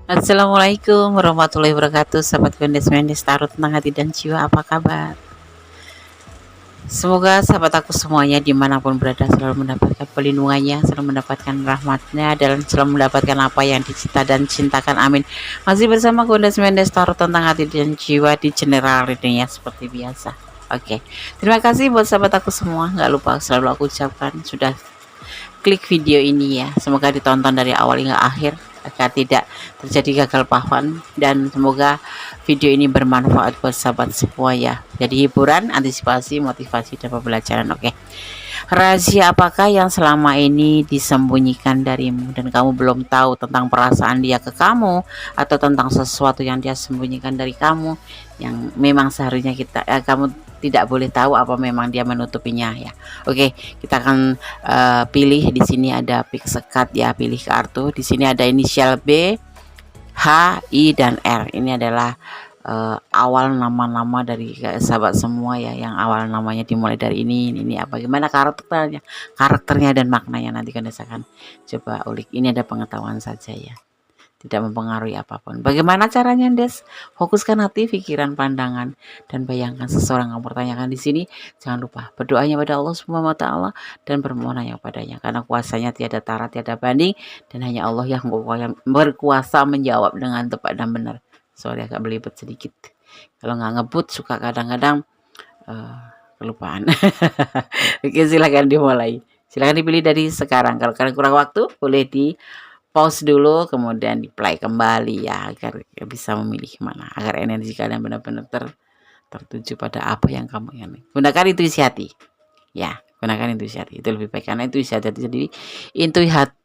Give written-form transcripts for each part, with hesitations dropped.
Assalamualaikum warahmatullahi wabarakatuh. Sahabat Mendes Tarot tentang hati dan jiwa, apa kabar? Semoga sahabat aku semuanya dimanapun berada selalu mendapatkan pelindungannya, selalu mendapatkan rahmatnya, dan selalu mendapatkan apa yang dicinta dan cintakan. Amin. Masih bersama Mendes Tarot tentang hati dan jiwa di general readingnya seperti biasa. Oke, terima kasih buat sahabat aku semua. Nggak lupa selalu aku ucapkan sudah klik video ini ya. Semoga ditonton dari awal hingga akhir agar tidak terjadi gagal paham, dan semoga video ini bermanfaat buat sahabat semua ya. Jadi hiburan, antisipasi, motivasi, dan pembelajaran. Oke. Rahasia apakah yang selama ini disembunyikan darimu dan kamu belum tahu tentang perasaan dia ke kamu, atau tentang sesuatu yang dia sembunyikan dari kamu yang memang seharusnya kamu tidak boleh tahu, apa memang dia menutupinya ya. Oke, kita akan pilih. Di sini ada pick sekat ya, pilih kartu. Di sini ada inisial B, H, I, dan R. Ini adalah awal nama-nama dari sahabat semua ya, yang awal namanya dimulai dari ini apa, gimana karakternya dan maknanya, nanti kalian akan coba ulik. Ini ada pengetahuan saja ya, tidak mempengaruhi apapun. Bagaimana caranya, Des? Fokuskan hati, pikiran, pandangan, dan bayangkan seseorang yang bertanyakan di sini. Jangan lupa berdoanya pada Allah Subhanahu wa taala dan bermohonnya kepadanya, karena kuasanya tiada tara, tiada banding, dan hanya Allah yang berkuasa menjawab dengan tepat dan benar. Sorry agak belibet sedikit. Kalau nggak ngebut suka kadang-kadang kelupaan. Oke, silakan dimulai. Silakan dipilih dari sekarang. Kalau kalian kurang waktu, boleh di pause dulu, kemudian di play kembali ya, agar bisa memilih mana, agar energi kalian benar-benar tertuju pada apa yang kamu ingin. Gunakan intuisi hati ya, gunakan intuisi hati, itu lebih baik, karena intuisi hati sendiri,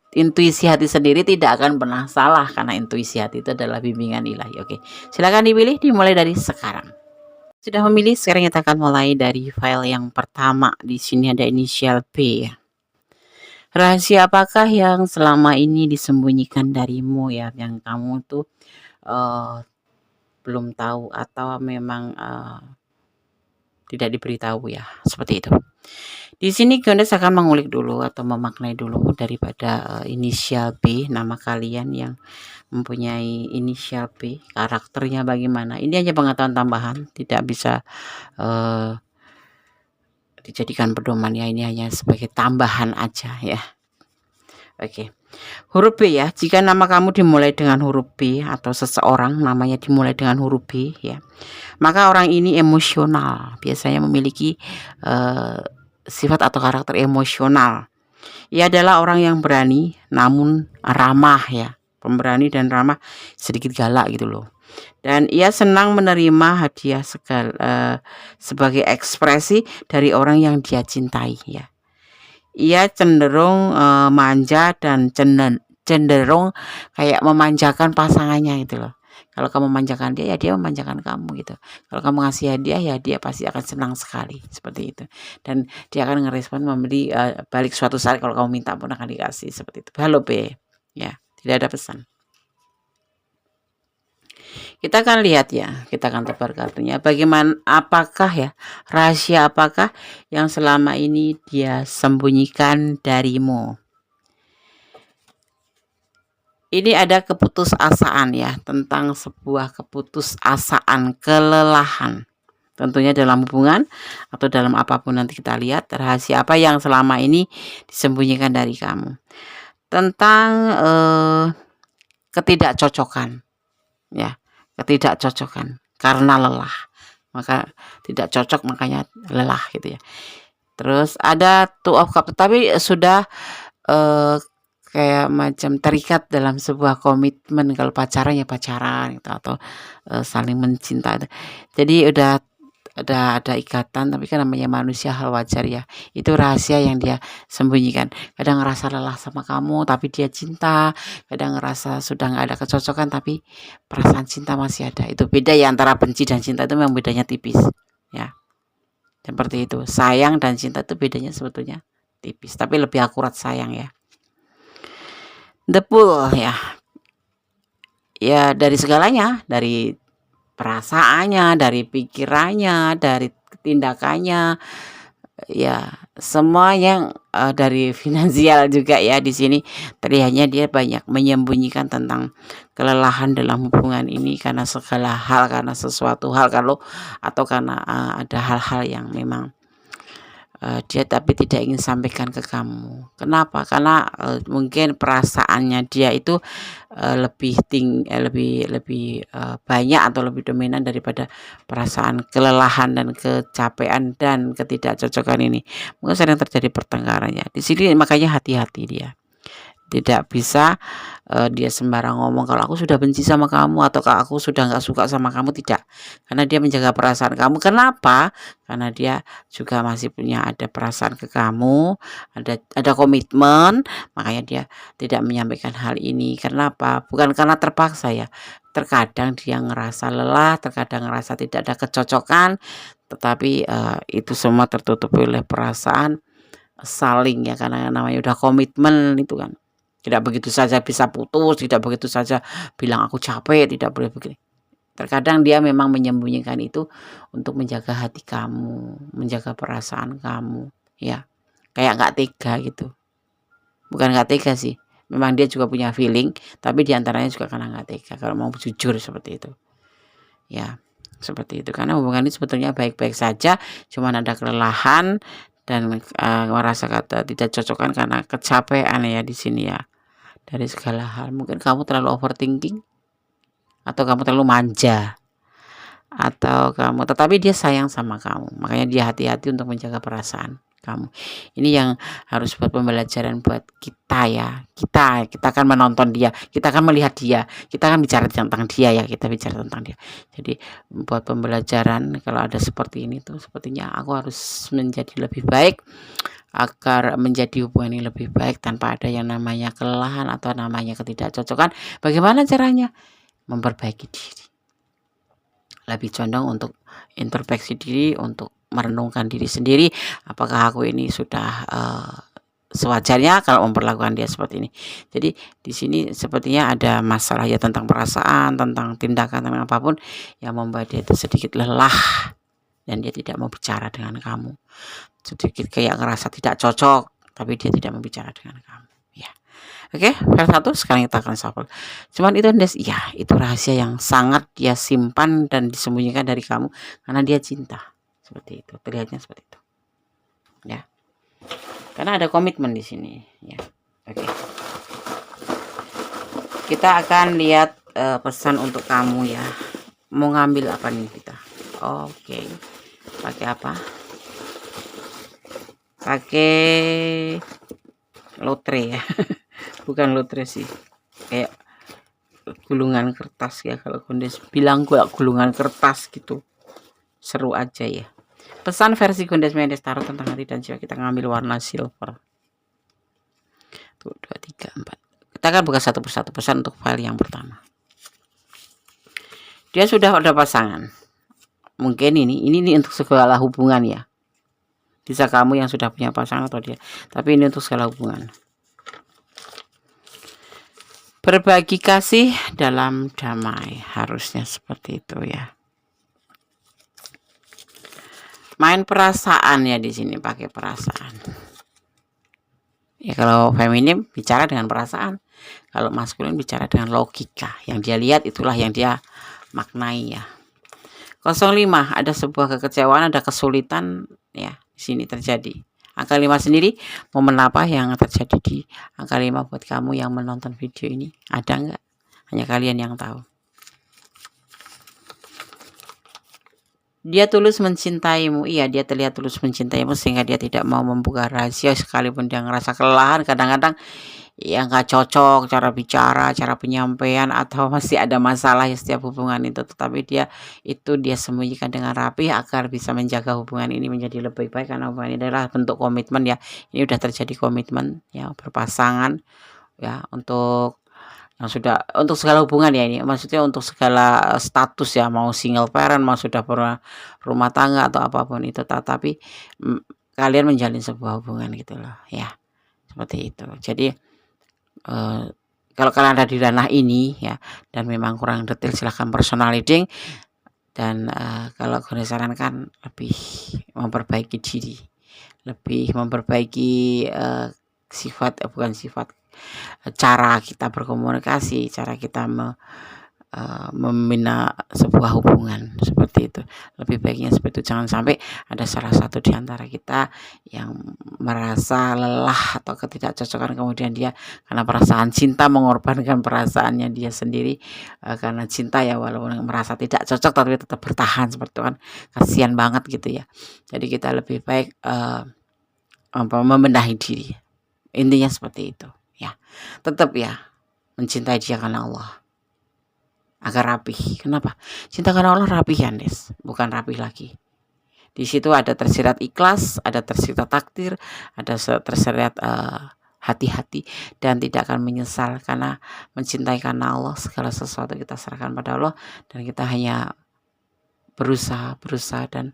intuisi hati sendiri tidak akan pernah salah, karena intuisi hati itu adalah bimbingan ilahi. Oke, silakan dipilih, dimulai dari sekarang. Sudah memilih? Sekarang kita akan mulai dari file yang pertama. Di sini ada inisial B ya. Rahasia apakah yang selama ini disembunyikan darimu ya, yang kamu tuh belum tahu, atau memang tidak diberitahu ya, seperti itu. Di sini Gondes akan mengulik dulu atau memaknai dulu daripada inisial B, nama kalian yang mempunyai inisial B, karakternya bagaimana. Ini hanya pengetahuan tambahan, tidak bisa dijadikan pedoman ya, ini hanya sebagai tambahan aja ya. Oke. Huruf B ya, jika nama kamu dimulai dengan huruf B, atau seseorang namanya dimulai dengan huruf B ya, maka orang ini emosional, biasanya memiliki sifat atau karakter emosional. Ia adalah orang yang berani namun ramah ya, pemberani dan ramah, sedikit galak gitu loh. Dan ia senang menerima hadiah sebagai ekspresi dari orang yang dia cintai ya. Ia cenderung manja dan cenderung kayak memanjakan pasangannya gitu loh. Kalau kamu memanjakan dia, ya dia memanjakan kamu gitu. Kalau kamu ngasih hadiah, ya dia pasti akan senang sekali, seperti itu. Dan dia akan ngerespon memberi balik suatu saat, kalau kamu minta pun akan dikasih, seperti itu. Halo B, ya, tidak ada pesan. Kita akan lihat ya, kita akan tebar kartunya. Bagaimana, apakah ya, rahasia apakah yang selama ini dia sembunyikan darimu? Ini ada keputusasaan ya, tentang sebuah keputusasaan, kelelahan. Tentunya dalam hubungan atau dalam apapun, nanti kita lihat rahasia apa yang selama ini disembunyikan dari kamu. Tentang ketidakcocokan ya, ketidakcocokan karena lelah, maka tidak cocok, makanya lelah gitu ya. Terus ada Two of Cups, tapi sudah kayak macam terikat dalam sebuah komitmen. Kalau pacaran ya pacaran gitu, atau saling mencinta, jadi udah ada ikatan, tapi kan namanya manusia, hal wajar ya. Itu rahasia yang dia sembunyikan. Kadang ngerasa lelah sama kamu tapi dia cinta, kadang ngerasa sudah nggak ada kecocokan tapi perasaan cinta masih ada. Itu beda ya, antara benci dan cinta itu memang bedanya tipis ya, seperti itu. Sayang dan cinta itu bedanya sebetulnya tipis, tapi lebih akurat sayang ya. The Fool ya, ya dari segalanya, dari perasaannya, dari pikirannya, dari tindakannya, ya semua yang dari finansial juga ya di sini terlihatnya dia banyak menyembunyikan tentang kelelahan dalam hubungan ini karena segala hal, karena sesuatu hal kalau atau karena ada hal-hal yang memang dia tapi tidak ingin sampaikan ke kamu. Kenapa? Karena mungkin perasaannya dia itu lebih banyak atau lebih dominan daripada perasaan kelelahan dan kecapean dan ketidakcocokan ini. Mungkin sering terjadi pertengkaran ya. Di sini makanya hati-hati dia. Tidak bisa dia sembarang ngomong kalau aku sudah benci sama kamu atau kalau aku sudah nggak suka sama kamu, tidak. Karena dia menjaga perasaan kamu. Kenapa? Karena dia juga masih punya ada perasaan ke kamu, ada komitmen, makanya dia tidak menyampaikan hal ini. Kenapa? Bukan karena terpaksa ya. Terkadang dia ngerasa lelah, terkadang ngerasa tidak ada kecocokan, tetapi itu semua tertutupi oleh perasaan saling ya, karena namanya udah komitmen itu kan. Tidak begitu saja bisa putus, tidak begitu saja bilang aku capek, tidak boleh begini. Terkadang dia memang menyembunyikan itu untuk menjaga hati kamu, menjaga perasaan kamu, ya. Kayak nggak tega gitu. Bukan nggak tega sih, memang dia juga punya feeling, tapi diantaranya juga karena nggak tega. Kalau mau jujur seperti itu, ya seperti itu. Karena hubungan ini sebetulnya baik-baik saja, cuman ada kelelahan dan merasa kata tidak cocokan karena kecapean ya di sini ya. Dari segala hal, mungkin kamu terlalu overthinking atau kamu terlalu manja atau kamu, tetapi dia sayang sama kamu, makanya dia hati-hati untuk menjaga perasaan kamu. Ini yang harus buat pembelajaran buat kita ya. Kita akan menonton dia, kita akan melihat dia, kita akan bicara tentang dia ya, kita bicara tentang dia. Jadi buat pembelajaran kalau ada seperti ini tuh sepertinya aku harus menjadi lebih baik agar menjadi hubungan yang lebih baik tanpa ada yang namanya kelelahan atau namanya ketidakcocokan. Bagaimana caranya? Memperbaiki diri. Lebih condong untuk introspeksi diri, untuk merenungkan diri sendiri. Apakah aku ini sudah sewajarnya kalau memperlakukan dia seperti ini. Jadi di sini sepertinya ada masalah ya tentang perasaan, tentang tindakan, tentang apapun yang membuat dia itu sedikit lelah dan dia tidak mau bicara dengan kamu. Sedikit kayak ngerasa tidak cocok, tapi dia tidak mau bicara dengan kamu. Ya, oke. File 1 sekarang kita akan shuffle. Cuman itu ya itu rahasia yang sangat dia simpan dan disembunyikan dari kamu karena dia cinta. Seperti itu, terlihatnya seperti itu. Ya. Karena ada komitmen di sini, ya. Oke. Kita akan lihat pesan untuk kamu ya. Mau ngambil apa nih kita? Oke. Pakai apa? Pakai lotre ya. Bukan lotre sih, kayak gulungan kertas ya, kalau Gondes bilang gulungan kertas gitu, seru aja ya. Pesan versi Gondes Mendes Tarot tentang hati dan jiwa, kita ngambil warna silver. Tuh 2, 3, 4. Kita akan buka satu persatu pesan untuk file yang pertama. Dia sudah ada pasangan. Mungkin ini untuk segala hubungan ya. Bisa kamu yang sudah punya pasangan atau dia, tapi ini untuk segala hubungan. Berbagi kasih dalam damai, harusnya seperti itu ya. Main perasaan ya di sini, pakai perasaan. Ya kalau feminim bicara dengan perasaan, kalau maskulin bicara dengan logika. Yang dia lihat itulah yang dia maknai ya. 05, ada sebuah kekecewaan, ada kesulitan ya di sini terjadi. Angka 5 sendiri, momen apa yang terjadi di angka 5 buat kamu yang menonton video ini? Ada nggak? Hanya kalian yang tahu. Dia tulus mencintaimu. Iya, dia terlihat tulus mencintaimu sehingga dia tidak mau membuka rahasia sekalipun dia ngerasa kelelahan. Kadang-kadang ya nggak cocok cara bicara, cara penyampaian, atau masih ada masalah ya setiap hubungan itu, tetapi dia sembunyikan dengan rapi agar bisa menjaga hubungan ini menjadi lebih baik, karena hubungan ini adalah bentuk komitmen ya. Ini udah terjadi komitmen ya, berpasangan ya, untuk yang sudah, untuk segala hubungan ya, ini maksudnya untuk segala status ya, mau single parent, mau sudah rumah tangga atau apapun itu, tetapi kalian menjalin sebuah hubungan gitu loh ya, seperti itu. Jadi kalau kalian ada di ranah ini ya dan memang kurang detail, silahkan personal reading. Dan kalau gue sarankan lebih memperbaiki diri, lebih memperbaiki bukan sifat, cara kita berkomunikasi, cara kita membina sebuah hubungan seperti itu. Lebih baiknya seperti itu. Jangan sampai ada salah satu di antara kita yang merasa lelah atau ketidakcocokan, kemudian dia karena perasaan cinta mengorbankan perasaannya dia sendiri, karena cinta ya, walaupun merasa tidak cocok tapi tetap bertahan seperti itu kan, kasihan banget gitu ya. Jadi kita lebih baik membenahi diri. Intinya seperti itu ya. Tetap ya mencintai dia karena Allah, agar rapih. Kenapa? Cinta karena Allah rapih ya, Des. Bukan rapih lagi. Di situ ada tersirat ikhlas, ada tersirat takdir, ada tersirat hati-hati, dan tidak akan menyesal karena mencintai karena Allah. Segala sesuatu kita serahkan pada Allah, dan kita hanya berusaha dan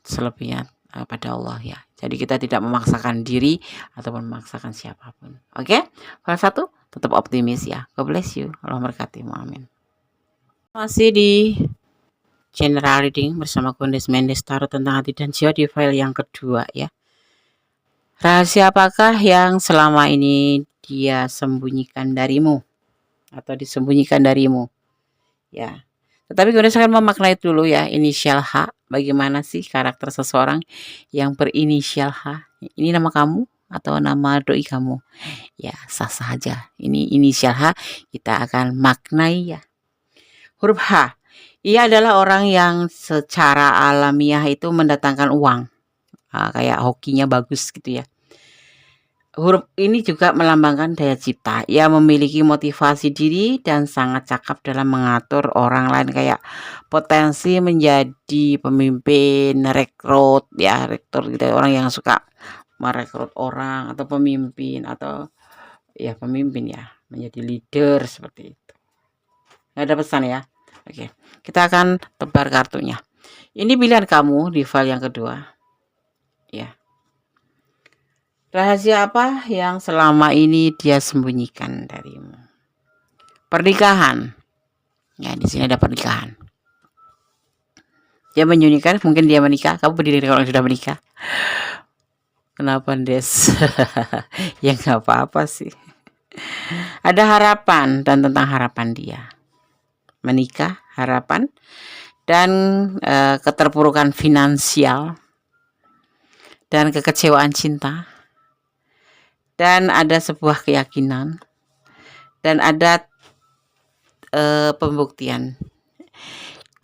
selebihnya pada Allah ya. Jadi kita tidak memaksakan diri ataupun memaksakan siapapun. Oke? Salah satu, tetap optimis ya. God bless you. Allah memberkatimu. Amin. Masih di general reading bersama Kondes Mendes Tarot tentang hati dan jiwa di file yang kedua ya. Rahasia apakah yang selama ini dia sembunyikan darimu atau disembunyikan darimu ya. Tetapi kemudian saya akan memaknai dulu ya, inisial H. Bagaimana sih karakter seseorang yang berinisial H? Ini nama kamu atau nama doi kamu? Ya sah-sah aja. Ini inisial H, kita akan maknai ya. Huruf H, ia adalah orang yang secara alamiah itu mendatangkan uang. Kayak hokinya bagus gitu ya. Huruf ini juga melambangkan daya cipta. Ia memiliki motivasi diri dan sangat cakap dalam mengatur orang lain, kayak potensi menjadi pemimpin, rekrut ya, rektor gitu, orang yang suka merekrut orang, atau pemimpin, atau ya pemimpin ya, menjadi leader seperti itu. Ada pesan ya. Oke, kita akan tebar kartunya. Ini pilihan kamu di file yang kedua ya. Rahasia apa yang selama ini dia sembunyikan darimu? Pernikahan. Ya, di sini ada pernikahan. Dia menyembunyikan, mungkin dia menikah. Kamu berdiri kalau sudah menikah. Kenapa, Des? Ya nggak apa-apa sih. Ada harapan dan tentang harapan dia. Menikah, harapan, dan keterpurukan finansial, dan kekecewaan cinta, dan ada sebuah keyakinan, dan ada pembuktian.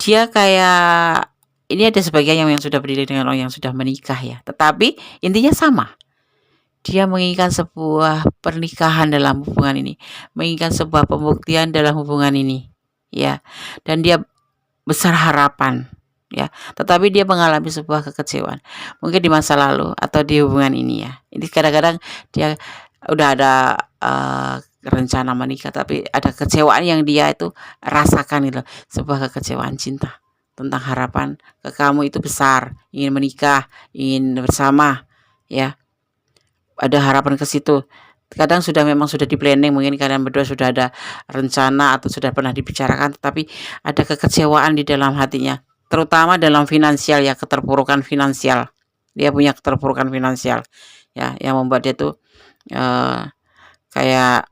Dia kayak ini ada sebagian yang sudah berdiri dengan orang yang sudah menikah ya, tetapi intinya sama. Dia menginginkan sebuah pernikahan dalam hubungan ini, menginginkan sebuah pembuktian dalam hubungan ini ya, dan dia besar harapan ya, tetapi dia mengalami sebuah kekecewaan mungkin di masa lalu atau di hubungan ini ya. Ini kadang-kadang dia udah ada rencana menikah, tapi ada kecewaan yang dia itu rasakan gitu, sebuah kekecewaan cinta tentang harapan ke kamu itu besar, ingin menikah, ingin bersama ya, ada harapan ke situ. Kadang memang sudah di planning, mungkin kalian berdua sudah ada rencana atau sudah pernah dibicarakan, tetapi ada kekecewaan di dalam hatinya, terutama dalam finansial ya, keterpurukan finansial. Dia punya keterpurukan finansial ya, yang membuat dia tuh kayak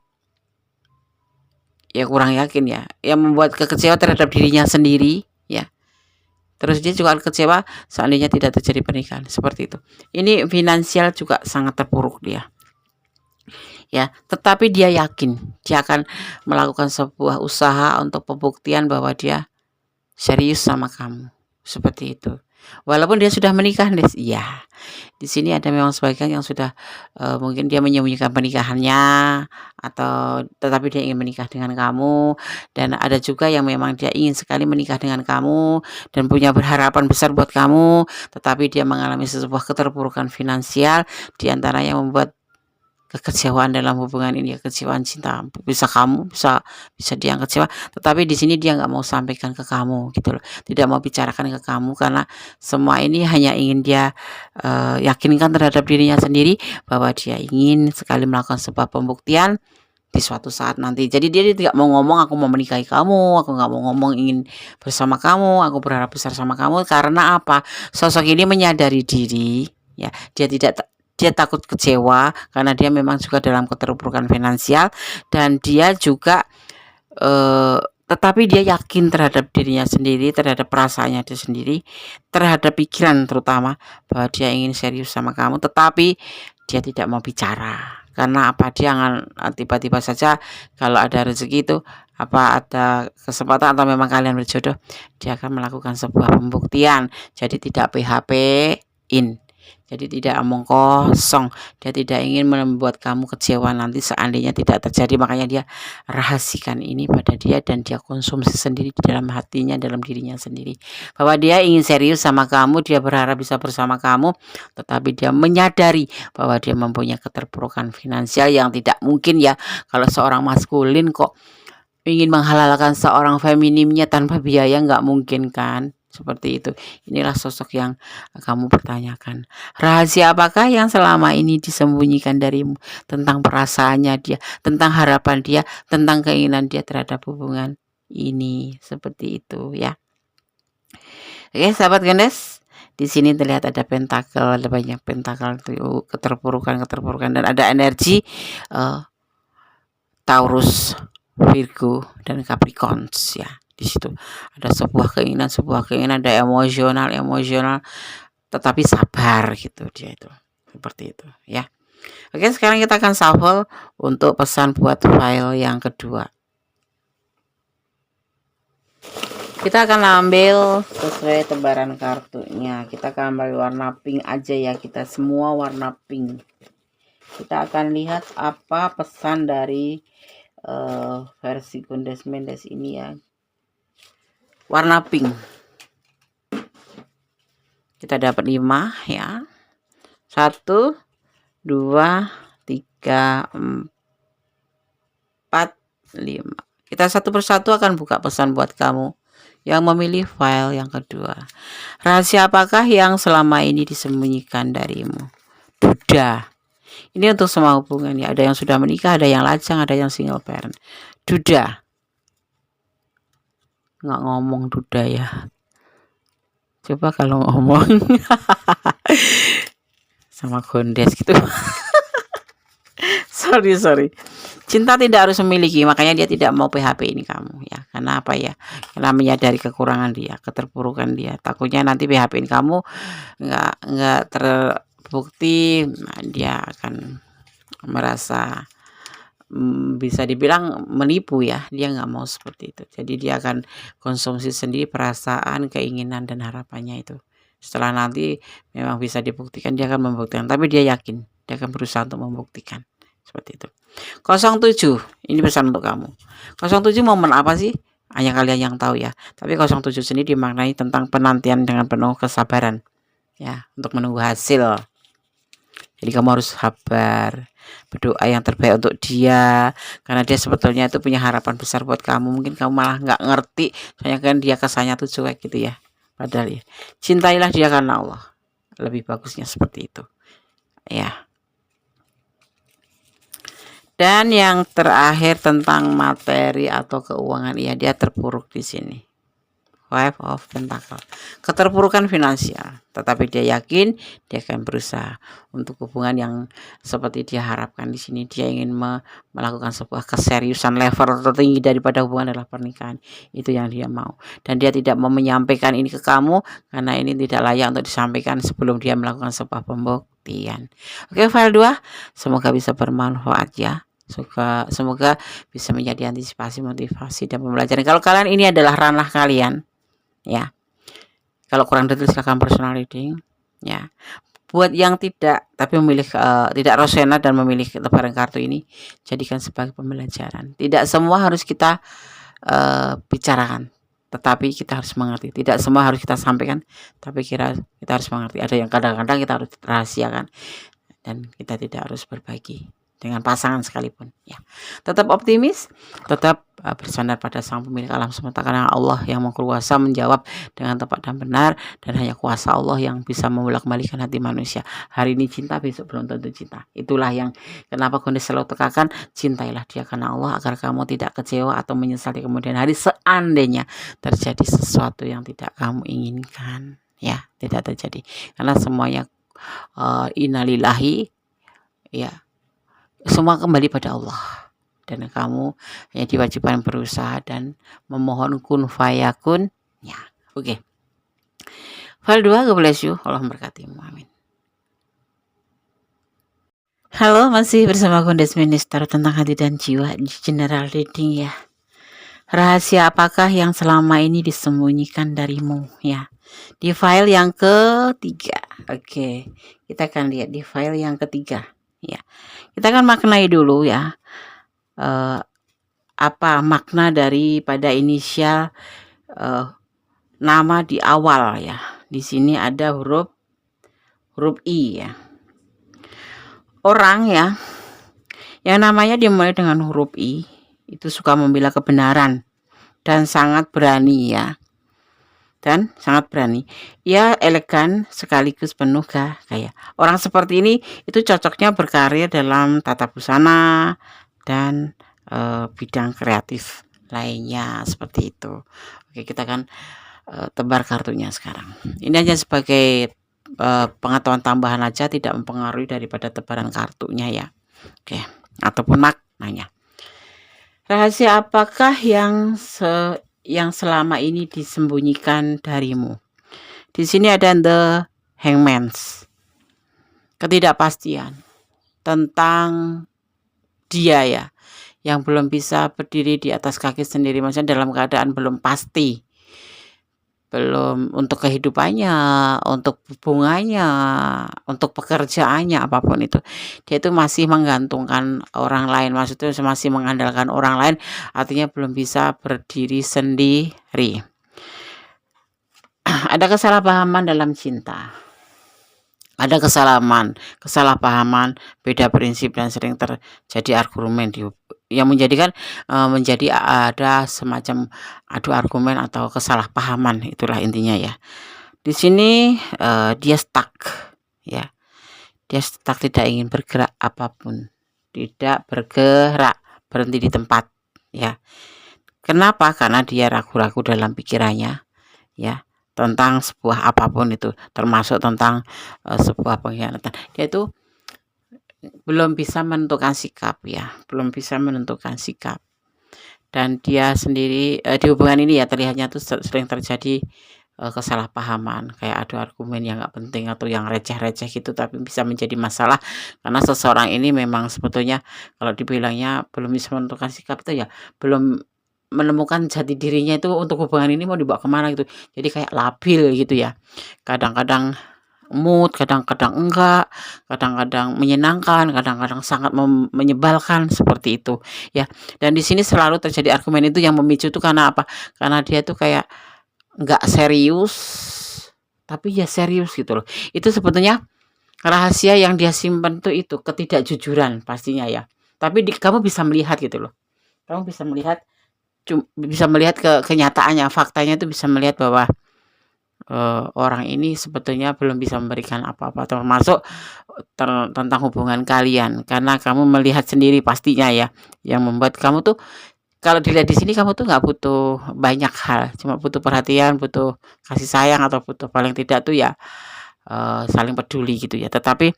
ya kurang yakin ya, yang membuat kekecewaan terhadap dirinya sendiri ya. Terus dia juga kecewa seandainya tidak terjadi pernikahan seperti itu. Ini finansial juga sangat terpuruk dia. Ya, tetapi dia yakin dia akan melakukan sebuah usaha untuk pembuktian bahwa dia serius sama kamu. Seperti itu. Walaupun dia sudah menikah, Des. Iya. Di sini ada memang sebagian yang sudah mungkin dia menyembunyikan pernikahannya, atau tetapi dia ingin menikah dengan kamu, dan ada juga yang memang dia ingin sekali menikah dengan kamu dan punya berharapan besar buat kamu, tetapi dia mengalami sebuah keterpurukan finansial, di antara yang membuat kekecewaan dalam hubungan ini, kekecewaan cinta. Bisa kamu, bisa dia yang kecewa, tetapi di sini dia nggak mau sampaikan ke kamu gitu loh, tidak mau bicarakan ke kamu, karena semua ini hanya ingin dia yakinkan terhadap dirinya sendiri bahwa dia ingin sekali melakukan sebuah pembuktian di suatu saat nanti. Jadi dia tidak mau ngomong aku mau menikahi kamu, aku nggak mau ngomong ingin bersama kamu, aku berharap besar sama kamu. Karena apa? Sosok ini menyadari diri ya. Dia takut kecewa karena dia memang juga dalam keterpurukan finansial, dan dia juga tetapi dia yakin terhadap dirinya sendiri, terhadap perasaannya dia sendiri, terhadap pikiran terutama, bahwa dia ingin serius sama kamu, tetapi dia tidak mau bicara. Karena apa? Dia akan tiba-tiba saja kalau ada rezeki itu, apa ada kesempatan atau memang kalian berjodoh, dia akan melakukan sebuah pembuktian. Jadi tidak PHP-in. Jadi tidak omong kosong. Dia tidak ingin membuat kamu kecewa nanti seandainya tidak terjadi. Makanya dia rahasikan ini pada dia, dan dia konsumsi sendiri di dalam hatinya, dalam dirinya sendiri, bahwa dia ingin serius sama kamu, dia berharap bisa bersama kamu, tetapi dia menyadari bahwa dia mempunyai keterpurukan finansial yang tidak mungkin ya. Kalau seorang maskulin kok ingin menghalalkan seorang feminimnya tanpa biaya, nggak mungkin kan, seperti itu. Inilah sosok yang kamu pertanyakan. Rahasia apakah yang selama ini disembunyikan darimu tentang perasaannya dia, tentang harapan dia, tentang keinginan dia terhadap hubungan ini, seperti itu ya. Oke, sahabat Gendes, di sini terlihat ada pentakel, ada banyak pentakel, keterpurukan, dan ada energi Taurus, Virgo, dan Capricorn ya. Di situ ada sebuah keinginan, ada emosional, tetapi sabar gitu dia itu. Seperti itu ya. Oke, sekarang kita akan shuffle untuk pesan buat file yang kedua. Kita akan ambil sesuai tebaran kartunya. Kita akan ambil warna pink aja ya, kita semua warna pink. Kita akan lihat apa pesan dari versi Gondes Mendes ini ya. Warna pink. Kita dapat 5 ya. 1, 2, 3, 4, 5. Kita satu persatu akan buka pesan buat kamu yang memilih file yang kedua. Rahasia apakah yang selama ini disembunyikan darimu? Duda. Ini untuk semua hubungan ya. Ada yang sudah menikah, ada yang lajang, ada yang single parent. Duda. Nggak ngomong duda ya. Coba kalau ngomong sama Gondes gitu. sorry. Cinta tidak harus memiliki, makanya dia tidak mau PHP ini kamu ya. Karena apa ya? Karena menyadari kekurangan dia, keterpurukan dia. Takutnya nanti PHP ini kamu nggak terbukti, nah, dia akan merasa bisa dibilang menipu ya. Dia nggak mau seperti itu. Jadi dia akan konsumsi sendiri perasaan, keinginan, dan harapannya itu. Setelah nanti memang bisa dibuktikan, dia akan membuktikan. Tapi dia yakin dia akan berusaha untuk membuktikan. Seperti itu. 07, ini pesan untuk kamu. 07 momen apa sih? Hanya kalian yang tahu ya. Tapi 07 sendiri dimaknai tentang penantian dengan penuh kesabaran ya, untuk menunggu hasil. Jadi kamu harus sabar, berdoa yang terbaik untuk dia, karena dia sebetulnya itu punya harapan besar buat kamu. Mungkin kamu malah nggak ngerti, soalnya kan dia kesannya tuh cuek gitu ya. Padahal ya, cintailah dia karena Allah. Lebih bagusnya seperti itu ya. Dan yang terakhir tentang materi atau keuangan, ya dia terpuruk di sini. Five of Pentacle, keterpurukan finansial, tetapi dia yakin dia akan berusaha untuk hubungan yang seperti dia harapkan. Di sini dia ingin melakukan sebuah keseriusan level tertinggi daripada hubungan adalah pernikahan. Itu yang dia mau, dan dia tidak mau menyampaikan ini ke kamu karena ini tidak layak untuk disampaikan sebelum dia melakukan sebuah pembuktian. Oke, file 2 semoga bisa bermanfaat ya. Semoga bisa menjadi antisipasi, motivasi, dan pembelajaran. Kalau kalian ini adalah ranah kalian ya, kalau kurang detail silahkan personal reading ya. Buat yang tidak tapi memilih tidak rasional dan memilih tebaran kartu ini, jadikan sebagai pembelajaran. Tidak semua harus kita bicarakan, tetapi kita harus mengerti. Tidak semua harus kita sampaikan, tapi kita harus mengerti. Ada yang kadang-kadang kita harus rahasiakan, dan kita tidak harus berbagi dengan pasangan sekalipun ya. Tetap optimis, tetap bersandar pada Sang Pemilik alam semesta, karena Allah yang berkuasa menjawab dengan tepat dan benar, dan hanya kuasa Allah yang bisa membolak-balikan hati manusia. Hari ini cinta, besok belum tentu cinta. Itulah yang kenapa Gondes selalu tekankan, cintailah dia karena Allah, agar kamu tidak kecewa atau menyesal di kemudian hari seandainya terjadi sesuatu yang tidak kamu inginkan ya. Tidak terjadi, karena semuanya innalillahi, ya, semua kembali pada Allah. Dan kamu hanya diwajibkan berusaha dan memohon kun fayakun. Ya, oke. File 2, God bless you. Allah memberkatimu. Amin. Halo, masih bersama Kondes Minister tentang hati dan jiwa di general reading ya. Rahasia apakah yang selama ini disembunyikan darimu ya. Di file yang ketiga. Oke, kita akan lihat di file yang ketiga ya. Kita akan maknai dulu ya. Apa makna daripada inisial nama di awal ya. Di sini ada huruf I ya. Orang ya yang namanya dimulai dengan huruf I itu suka membela kebenaran dan sangat berani ya. Dan sangat berani. Ia elegan sekaligus penuh gaya. Orang seperti ini itu cocoknya berkarir dalam tata busana dan bidang kreatif lainnya seperti itu. Oke, kita akan tebar kartunya sekarang. Ini hanya sebagai pengetahuan tambahan aja, tidak mempengaruhi daripada tebaran kartunya ya. Oke, ataupun maknanya. Rahasia apakah yang selama ini disembunyikan darimu? Di sini ada the hangman's. Ketidakpastian tentang dia ya, yang belum bisa berdiri di atas kaki sendiri, maksudnya dalam keadaan belum pasti, belum untuk kehidupannya, untuk hubungannya, untuk pekerjaannya, apapun itu, dia itu masih menggantungkan orang lain, maksudnya masih mengandalkan orang lain, artinya belum bisa berdiri sendiri. Ada kesalahpahaman dalam cinta. Ada kesalahpahaman, beda prinsip dan sering terjadi argumen yang menjadikan menjadi ada semacam adu argumen atau kesalahpahaman, itulah intinya ya. Di sini dia stuck ya. Dia stuck, tidak ingin bergerak apapun. Tidak bergerak, berhenti di tempat ya. Kenapa? Karena dia ragu-ragu dalam pikirannya ya. Tentang sebuah apapun itu, termasuk tentang sebuah pengkhianatan. Dia itu belum bisa menentukan sikap ya, belum bisa menentukan sikap. Dan dia sendiri di hubungan ini ya terlihatnya tuh sering terjadi kesalahpahaman, kayak adu argumen yang nggak penting atau yang receh-receh gitu, tapi bisa menjadi masalah karena seseorang ini memang sebetulnya kalau dibilangnya belum bisa menentukan sikap itu ya belum menemukan jati dirinya itu untuk hubungan ini mau dibawa kemana gitu. Jadi kayak labil gitu ya. Kadang-kadang mood, kadang-kadang enggak, kadang-kadang menyenangkan, kadang-kadang sangat menyebalkan seperti itu ya. Dan di sini selalu terjadi argumen itu yang memicu itu karena apa? Karena dia tuh kayak enggak serius, tapi ya serius gitu loh. Itu sebetulnya rahasia yang dia simpan tuh itu ketidakjujuran pastinya ya. Tapi kamu bisa melihat gitu loh. Kamu bisa melihat kenyataannya, faktanya itu bisa melihat bahwa orang ini sebetulnya belum bisa memberikan apa-apa, termasuk tentang hubungan kalian, karena kamu melihat sendiri pastinya ya, yang membuat kamu tuh kalau dilihat di sini kamu tuh nggak butuh banyak hal, cuma butuh perhatian, butuh kasih sayang, atau butuh paling tidak tuh ya saling peduli gitu ya. Tetapi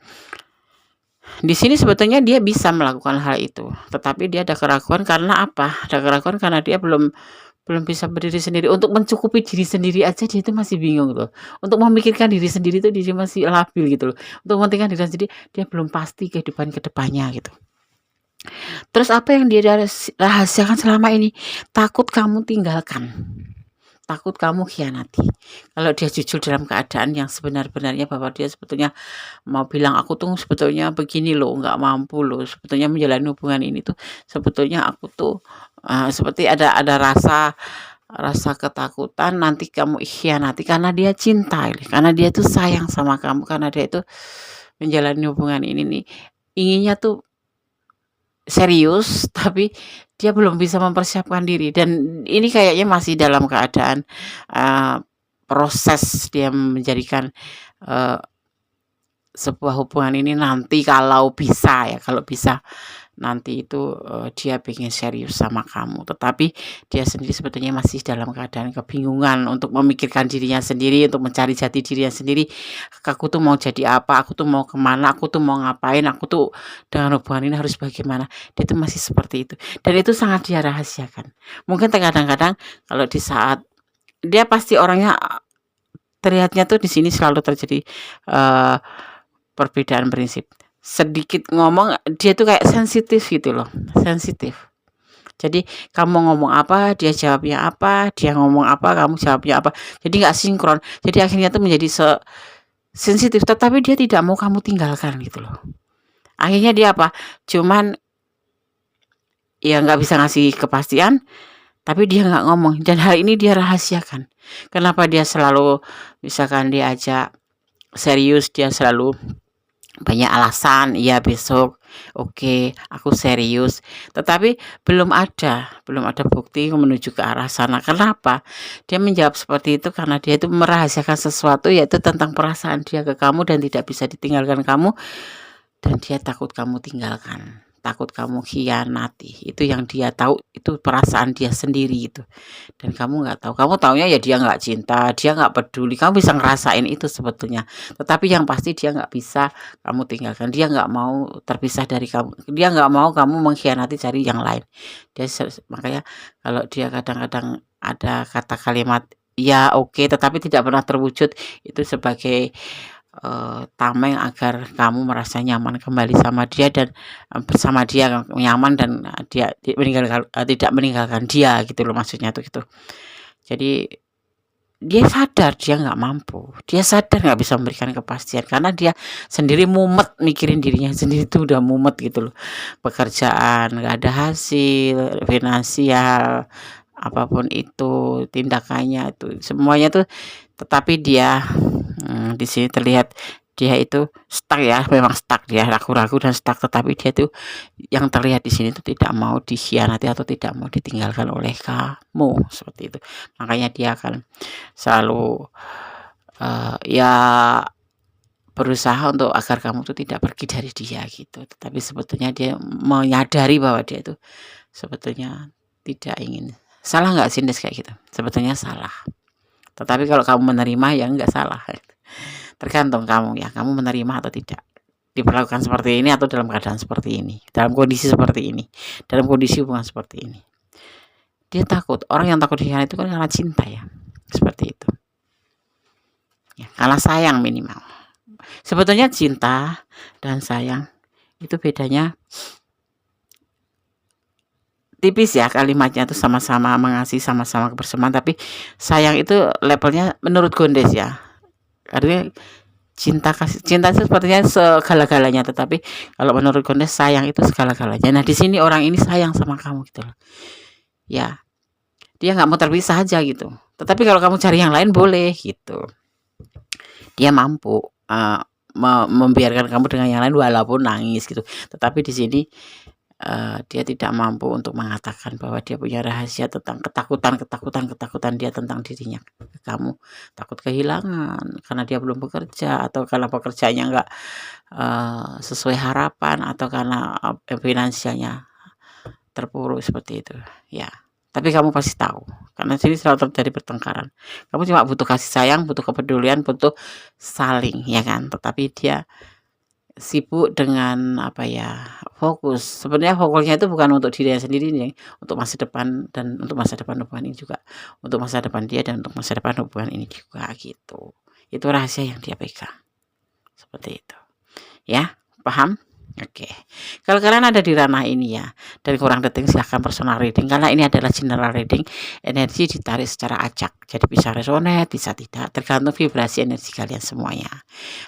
di sini sebetulnya dia bisa melakukan hal itu, tetapi dia ada keraguan karena apa? Ada keraguan karena dia belum bisa berdiri sendiri. Untuk mencukupi diri sendiri aja dia itu masih bingung loh. Untuk memikirkan diri sendiri itu dia masih labil gitu loh. Untuk mementingkan diri sendiri dia belum pasti kehidupan kedepannya gitu. Terus apa yang dia rahasiakan selama ini? Takut kamu tinggalkan. Takut kamu khianati. Kalau dia jujur dalam keadaan yang sebenar-benarnya bahwa dia sebetulnya mau bilang aku tuh sebetulnya begini loh, nggak mampu loh, sebetulnya menjalani hubungan ini tuh sebetulnya aku tuh seperti ada rasa ketakutan nanti kamu khianati karena dia cinta, karena dia tuh sayang sama kamu, karena dia itu menjalani hubungan ini nih inginnya tuh serius, tapi dia belum bisa mempersiapkan diri, dan ini kayaknya masih dalam keadaan proses dia menjadikan sebuah hubungan ini nanti kalau bisa nanti itu dia pengen serius sama kamu, tetapi dia sendiri sebetulnya masih dalam keadaan kebingungan untuk memikirkan dirinya sendiri, untuk mencari jati dirinya sendiri. Aku tuh mau jadi apa, aku tuh mau kemana, aku tuh mau ngapain, aku tuh dengan hubungan ini harus bagaimana. Dia tuh masih seperti itu, dan itu sangat dia rahasiakan. Mungkin kadang-kadang kalau di saat dia pasti orangnya terlihatnya tuh di sini selalu terjadi perbedaan prinsip. Sedikit ngomong dia tuh kayak sensitif gitu loh, sensitif. Jadi kamu ngomong apa, dia jawabnya apa, dia ngomong apa, kamu jawabnya apa. Jadi nggak sinkron. Jadi akhirnya tuh menjadi sensitif, tetapi dia tidak mau kamu tinggalkan gitu loh. Akhirnya dia apa? Cuman ya nggak bisa ngasih kepastian, tapi dia nggak ngomong. Dan hal ini dia rahasiakan. Kenapa dia selalu, misalkan diajak serius, dia selalu banyak alasan, iya besok, oke, aku serius. Tetapi belum ada bukti menuju ke arah sana. Kenapa? Dia menjawab seperti itu karena dia itu merahasiakan sesuatu, yaitu tentang perasaan dia ke kamu dan tidak bisa ditinggalkan kamu, dan dia takut kamu tinggalkan, takut kamu khianati. Itu yang dia tahu, itu perasaan dia sendiri itu. Dan kamu nggak tahu. Kamu taunya ya dia nggak cinta, dia nggak peduli. Kamu bisa ngerasain itu sebetulnya. Tetapi yang pasti dia nggak bisa kamu tinggalkan. Dia nggak mau terpisah dari kamu. Dia nggak mau kamu mengkhianati cari yang lain. Makanya kalau dia kadang-kadang ada kata kalimat ya oke, tetapi tidak pernah terwujud, itu sebagai tameng agar kamu merasa nyaman kembali sama dia dan bersama dia nyaman, dan dia tidak meninggalkan dia gitu loh, maksudnya tuh gitu. Jadi dia sadar dia nggak mampu, dia sadar nggak bisa memberikan kepastian karena dia sendiri mumet mikirin dirinya sendiri, tuh udah mumet gitu loh. Pekerjaan nggak ada hasil, finansial, apapun itu tindakannya itu semuanya tuh, tetapi dia di sini terlihat dia itu stuck ya, memang stuck, dia ragu-ragu dan stuck, tetapi dia tuh yang terlihat di sini tuh tidak mau dikhianati atau tidak mau ditinggalkan oleh kamu, seperti itu. Makanya dia akan selalu ya berusaha untuk agar kamu tuh tidak pergi dari dia gitu. Tetapi sebetulnya dia menyadari bahwa dia itu sebetulnya tidak ingin. Salah nggak sih Des kayak gitu? Sebetulnya salah. Tetapi kalau kamu menerima ya nggak salah. Tergantung kamu ya, kamu menerima atau tidak. Diperlakukan seperti ini atau dalam keadaan seperti ini, dalam kondisi seperti ini, dalam kondisi hubungan seperti ini. Dia takut. Orang yang takut dikhianati itu kan karena cinta ya. Seperti itu. Ya, karena sayang minimal. Sebetulnya cinta dan sayang itu bedanya tipis ya, kalimatnya itu sama-sama mengasihi, sama-sama kebersamaan, tapi sayang itu levelnya menurut Gondes ya. Artinya cinta itu sepertinya segala-galanya, tetapi kalau menurut Gondes sayang itu segala-galanya. Nah, di sini orang ini sayang sama kamu gitu loh. Ya, dia nggak mau terpisah aja gitu. Tetapi kalau kamu cari yang lain boleh gitu. Dia mampu membiarkan kamu dengan yang lain walaupun nangis gitu. Tetapi di sini dia tidak mampu untuk mengatakan bahwa dia punya rahasia tentang ketakutan dia tentang dirinya ke kamu. Takut kehilangan karena dia belum bekerja, atau karena pekerjaannya nggak sesuai harapan, atau karena finansialnya terpuruk seperti itu ya. Tapi kamu pasti tahu, karena sini selalu terjadi pertengkaran. Kamu cuma butuh kasih sayang, butuh kepedulian, butuh saling ya kan. Tetapi dia sibuk dengan apa ya, fokus. Sebenarnya fokusnya itu bukan untuk dirinya sendiri nih, untuk masa depan, dan untuk masa depan hubungan ini juga, untuk masa depan dia dan untuk masa depan hubungan ini juga gitu. Itu rahasia yang dia pegang. Seperti itu. Ya, paham? Oke. Kalau kalian ada di ranah ini ya, dan kurang detail silahkan personal reading, karena ini adalah general reading. Energi ditarik secara acak, jadi bisa resonate, bisa tidak, tergantung vibrasi energi kalian semuanya.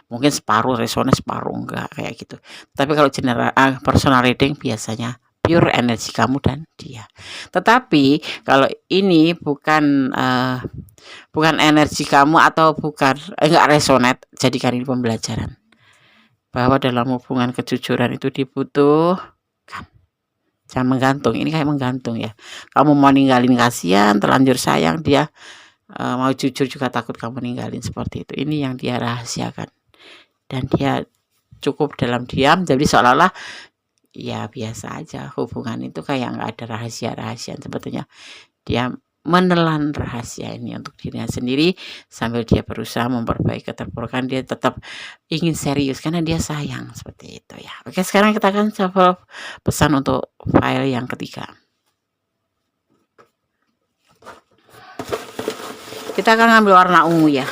Mungkin separuh resonate, separuh enggak, kayak gitu. Tapi kalau general personal reading biasanya pure energi kamu dan dia. Tetapi kalau ini bukan energi kamu, atau bukan enggak resonate, jadikan ini pembelajaran bahwa dalam hubungan kejujuran itu dibutuhkan. Jangan menggantung. Ini kayak menggantung ya. Kamu mau ninggalin kasihan, terlanjur sayang, dia mau jujur juga takut kamu ninggalin, seperti itu. Ini yang dia rahasiakan. Dan dia cukup dalam diam, jadi seolah-olah ya biasa aja, hubungan itu kayak nggak ada rahasia-rahasiaan sebetulnya. Dia menelan rahasia ini untuk dirinya sendiri sambil dia berusaha memperbaiki keterpurukan, dia tetap ingin serius karena dia sayang, seperti itu ya. Oke, sekarang kita akan coba pesan untuk file yang ketiga. Kita akan ngambil warna ungu ya.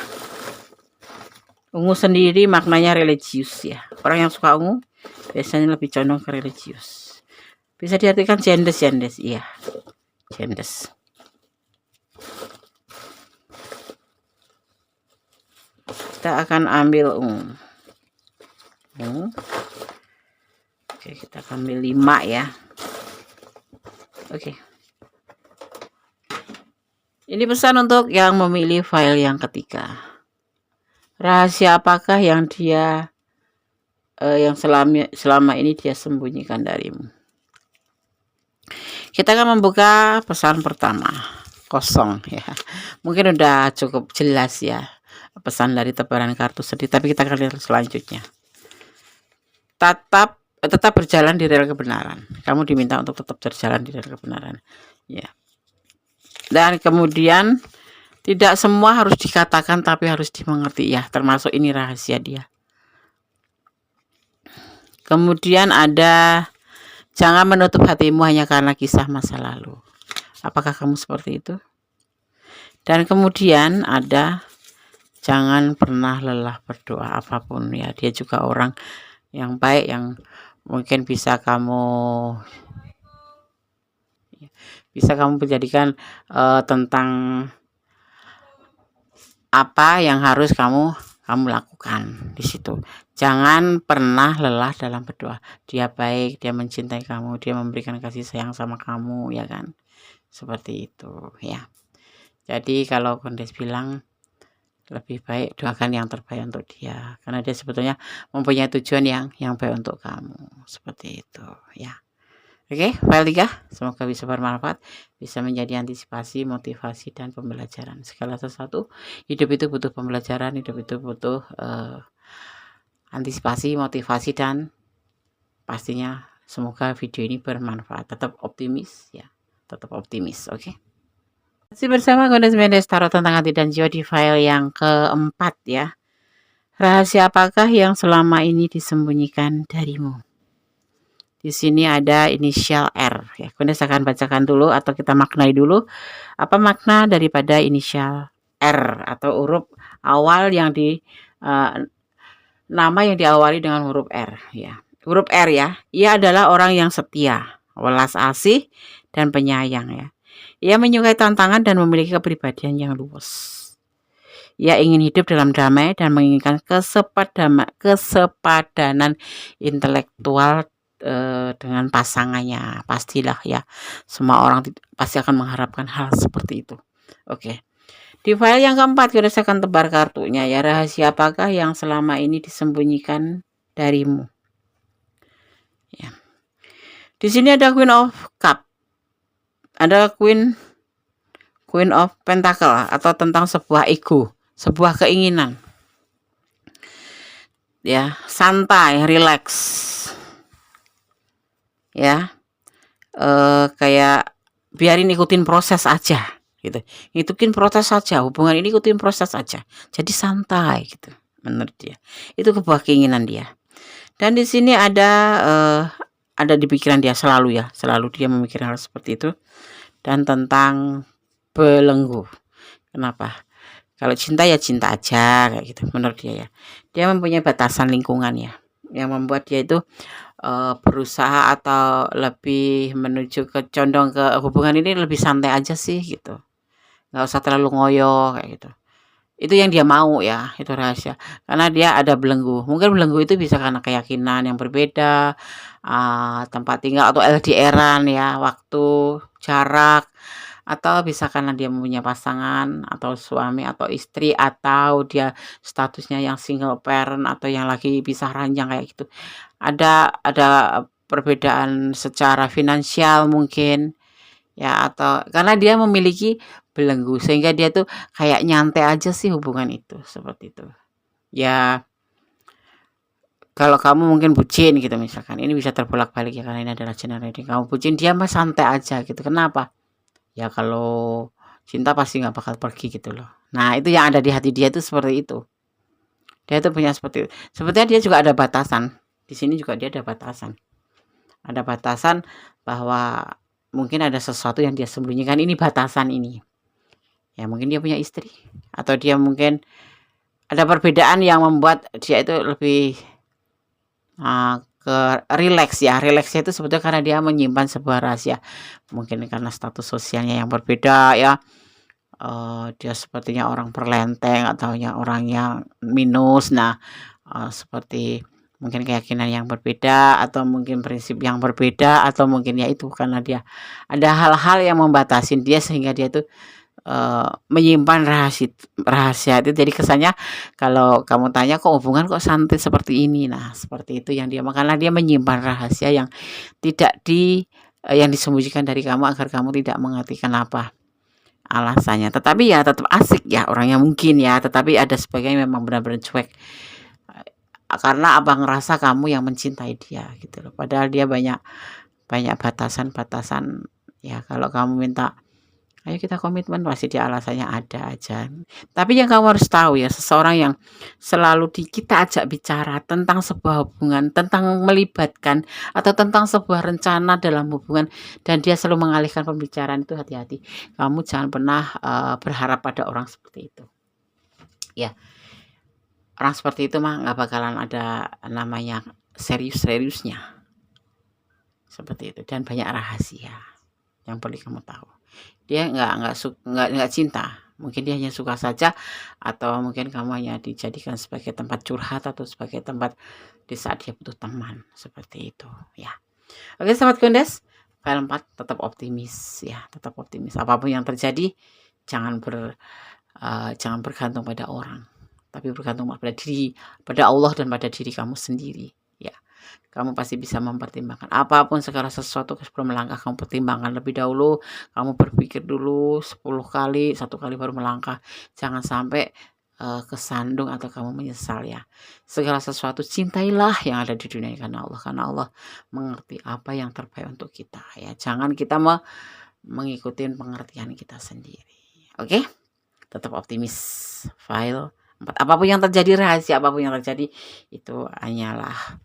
Ungu sendiri maknanya religius ya. Orang yang suka ungu biasanya lebih condong ke religius. Bisa diartikan jendes, iya. Jendes. Kita akan ambil ungu. Oke, kita akan ambil 5 ya. Oke. Ini pesan untuk yang memilih file yang ketiga. Rahasia apakah yang dia yang selama ini dia sembunyikan darimu? Kita akan membuka pesan pertama, kosong ya. Mungkin udah cukup jelas ya pesan dari tebaran kartu sedih, tapi kita akan lihat selanjutnya. Tetap berjalan di rel kebenaran. Kamu diminta untuk tetap berjalan di rel kebenaran. Ya. Dan kemudian tidak semua harus dikatakan, tapi harus dimengerti ya, termasuk ini rahasia dia. Kemudian ada jangan menutup hatimu hanya karena kisah masa lalu. Apakah kamu seperti itu? Dan kemudian ada jangan pernah lelah berdoa apapun ya. Dia juga orang yang baik yang mungkin bisa kamu menjadikan tentang apa yang harus kamu lakukan di situ. Jangan pernah lelah dalam berdoa. Dia baik, dia mencintai kamu, dia memberikan kasih sayang sama kamu ya kan. Seperti itu ya. Jadi kalau Kondes bilang lebih baik doakan yang terbaik untuk dia, karena dia sebetulnya mempunyai tujuan yang baik untuk kamu, seperti itu ya. Oke, file 3 semoga bisa bermanfaat, bisa menjadi antisipasi, motivasi, dan pembelajaran. Segala sesuatu, hidup itu butuh pembelajaran, hidup itu butuh antisipasi, motivasi, dan pastinya semoga video ini bermanfaat. Tetap optimis ya, tetap optimis. Oke. Masih bersama Kondes Mendes Tarot tentang hati dan jiwa di file yang keempat ya. Rahasia apakah yang selama ini disembunyikan darimu? Di sini ada inisial R ya. Kondes akan bacakan dulu atau kita maknai dulu apa makna daripada inisial R atau huruf awal yang nama yang diawali dengan huruf R ya. Huruf R ya. Ia adalah orang yang setia, welas asih, dan penyayang ya. Ia menyukai tantangan dan memiliki kepribadian yang luwes. Ia ingin hidup dalam damai dan menginginkan kesepadanan intelektual dengan pasangannya. Pastilah ya, semua orang pasti akan mengharapkan hal seperti itu. Oke. Di file yang keempat kita akan tebar kartunya ya. Rahasia apakah yang selama ini disembunyikan darimu? Ya. Di sini ada Queen of Cup. Ada Queen of Pentacle atau tentang sebuah ego, sebuah keinginan. Ya, santai, relax. Ya. Kayak biarin ikutin proses aja gitu. Ikutin proses saja, hubungan ini ikutin proses aja. Jadi santai gitu menurut dia. Itu sebuah keinginan dia. Dan di sini ada di pikiran dia selalu ya, selalu dia memikirkan hal seperti itu. Dan tentang belenggu. Kenapa? Kalau cinta ya cinta aja kayak gitu menurut dia ya. Dia mempunyai batasan lingkungan ya, yang membuat dia itu berusaha atau lebih menuju ke condong ke hubungan ini lebih santai aja sih gitu. Nggak usah terlalu ngoyo kayak gitu. Itu yang dia mau ya, itu rahasia. Karena dia ada belenggu. Mungkin belenggu itu bisa karena keyakinan yang berbeda, tempat tinggal atau LDR-an ya, waktu, jarak, atau bisa karena dia mempunyai pasangan atau suami atau istri, atau dia statusnya yang single parent atau yang lagi pisah ranjang kayak gitu. Ada perbedaan secara finansial mungkin ya, atau karena dia memiliki belenggu sehingga dia tuh kayak nyantai aja sih hubungan itu, seperti itu. Ya kalau kamu mungkin bucin gitu misalkan, ini bisa terbolak-balik ya karena ini adalah channel reading. Kamu bucin, dia mah santai aja gitu. Kenapa? Ya kalau cinta pasti nggak bakal pergi gitu loh. Nah itu yang ada di hati dia itu seperti itu. Dia itu punya seperti itu. Sebetulnya dia juga ada batasan. Di sini juga dia ada batasan. Ada batasan bahwa mungkin ada sesuatu yang dia sembunyikan, ini batasan ini. Ya mungkin dia punya istri, atau dia mungkin ada perbedaan yang membuat dia itu lebih ke rileks ya. Rileksnya itu sebetulnya karena dia menyimpan sebuah rahasia. Mungkin karena status sosialnya yang berbeda ya. Dia sepertinya orang perlenteng atau orang yang minus. Nah, seperti mungkin keyakinan yang berbeda atau mungkin prinsip yang berbeda atau mungkin ya itu karena dia ada hal-hal yang membatasi dia sehingga dia itu menyimpan rahasia itu. Jadi kesannya kalau kamu tanya kok hubungan kok santai seperti ini, nah seperti itu yang dia karena dia menyimpan rahasia yang tidak yang disembunyikan dari kamu agar kamu tidak mengerti kenapa alasannya. Tetapi ya tetap asik ya orangnya mungkin ya, tetapi ada sebagian memang benar-benar cuek karena abang ngerasa kamu yang mencintai dia gitu loh. Padahal dia banyak batasan-batasan ya. Kalau kamu minta ayo kita komitmen, pasti dia alasannya ada aja. Tapi yang kamu harus tahu ya, seseorang yang selalu kita ajak bicara tentang sebuah hubungan, tentang melibatkan atau tentang sebuah rencana dalam hubungan dan dia selalu mengalihkan pembicaraan, itu hati-hati. Kamu jangan pernah berharap pada orang seperti itu. Ya. Orang seperti itu mah nggak bakalan ada namanya serius-seriusnya. Seperti itu, dan banyak rahasia yang perlu kamu tahu. Dia nggak cinta, mungkin dia hanya suka saja, atau mungkin kamu hanya dijadikan sebagai tempat curhat atau sebagai tempat di saat dia butuh teman, seperti itu ya. Oke sahabat Gondes, file 4 tetap optimis ya, tetap optimis. Apapun yang terjadi jangan bergantung pada orang, tapi bergantung pada Allah dan pada diri kamu sendiri ya. Kamu pasti bisa mempertimbangkan apapun segala sesuatu sebelum melangkah. Kamu pertimbangkan lebih dahulu, kamu berpikir dulu 10 kali, 1 kali baru melangkah. Jangan sampai kesandung atau kamu menyesal ya. Segala sesuatu cintailah yang ada di dunia karena Allah mengerti apa yang terbaik untuk kita ya. Jangan kita mengikuti pengertian kita sendiri. Oke? Tetap optimis. File 4. Apapun yang terjadi, rahasia apapun yang terjadi, itu hanyalah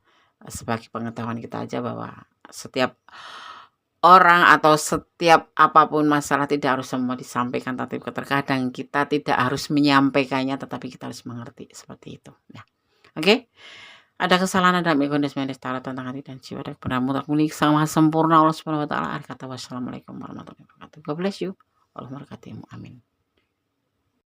sebagai pengetahuan kita aja bahwa setiap orang atau setiap apapun masalah tidak harus semua disampaikan, tapi terkadang kita tidak harus menyampaikannya, tetapi kita harus mengerti seperti itu ya. Oke? Ada kesalahan dalam Gondes Mendes Tarot tentang hati dan jiwa dan kebenaran mutlak sama sempurna Allah Subhanahu wa taala. Wassalamualaikum warahmatullahi wabarakatuh. God bless you. Allah memberkatimu. Amin.